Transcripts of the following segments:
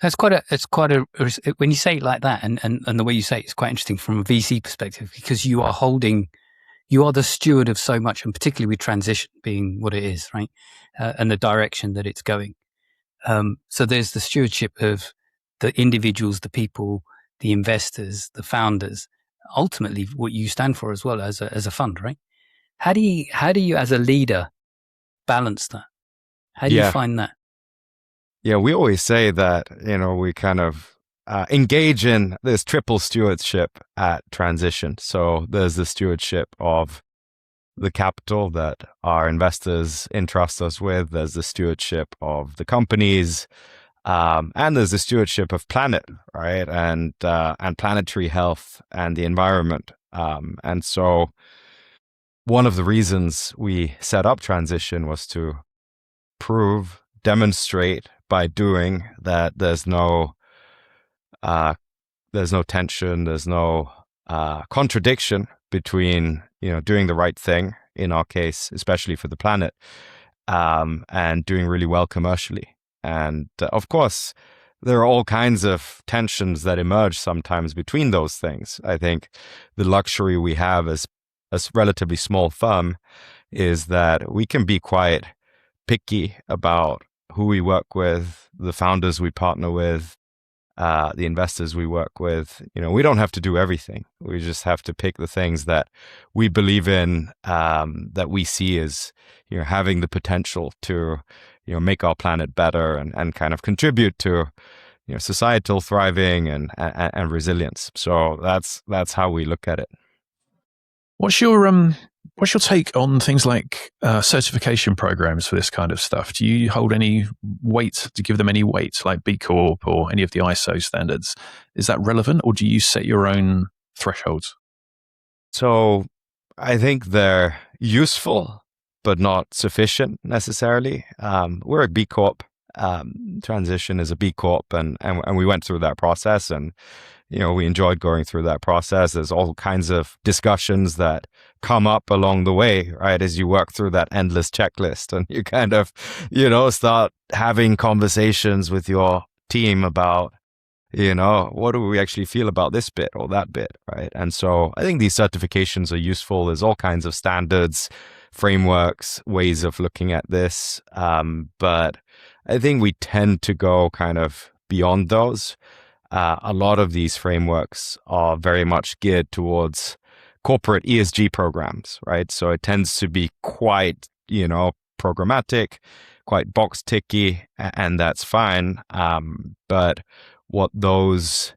when you say it like that, and the way you say it's quite interesting from a VC perspective, because you are the steward of so much, and particularly with transition being what it is, right? And the direction that it's going. So there's the stewardship of the individuals, the people, the investors, the founders, ultimately what you stand for as well as a fund, right? How do you as a leader balance that? How do you find that? Yeah, we always say that, we kind of engage in this triple stewardship at transition. So there's the stewardship of the capital that our investors entrust us with. There's the stewardship of the companies, and there's the stewardship of planet, right? And planetary health and the environment. And so one of the reasons we set up transition was to demonstrate by doing that there's no tension, there's no contradiction between doing the right thing, in our case, especially for the planet, and doing really well commercially. And of course, there are all kinds of tensions that emerge sometimes between those things. I think the luxury we have as a relatively small firm is that we can be quite picky about who we work with, the founders we partner with, the investors we work with. We don't have to do everything. We just have to pick the things that we believe in, that we see as having the potential to make our planet better and kind of contribute to societal thriving and resilience. So that's how we look at it. What's your take on things like certification programs for this kind of stuff? Do you hold any weight, to give them any weight, like B Corp or any of the ISO standards? Is that relevant, or do you set your own thresholds? So I think they're useful, but not sufficient necessarily. We're a B Corp. Transition is a B Corp, and we went through that process, and we enjoyed going through that process. There's all kinds of discussions that come up along the way, right? As you work through that endless checklist, and you kind of, start having conversations with your team about, what do we actually feel about this bit or that bit, right? And so I think these certifications are useful. There's all kinds of standards, frameworks, ways of looking at this. But I think we tend to go kind of beyond those. A lot of these frameworks are very much geared towards corporate ESG programs, right? So it tends to be quite, programmatic, quite box ticky, and that's fine. But what those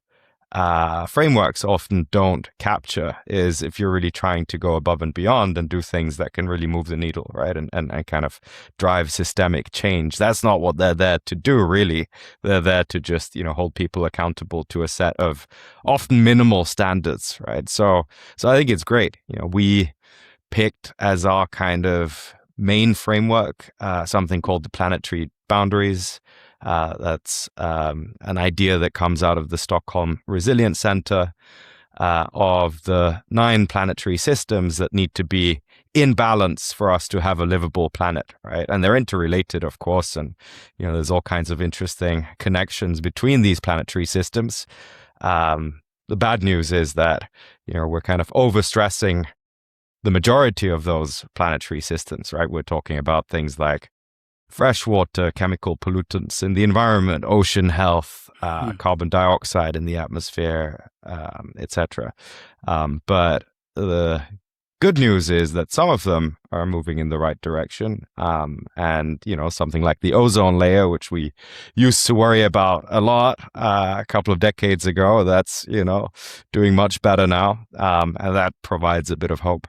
frameworks often don't capture is if you're really trying to go above and beyond and do things that can really move the needle, right? And kind of drive systemic change. That's not what they're there to do, really. They're there to just, hold people accountable to a set of often minimal standards, right? So I think it's great. We picked as our kind of main framework something called the planetary boundaries. That's an idea that comes out of the Stockholm Resilience Center, of the 9 planetary systems that need to be in balance for us to have a livable planet, right? And they're interrelated, of course, and there's all kinds of interesting connections between these planetary systems. The bad news is that we're kind of overstressing the majority of those planetary systems, right? We're talking about things like freshwater, chemical pollutants in the environment, ocean health, carbon dioxide in the atmosphere, etc. But the good news is that some of them are moving in the right direction. And, something like the ozone layer, which we used to worry about a lot a couple of decades ago, that's, doing much better now. And that provides a bit of hope.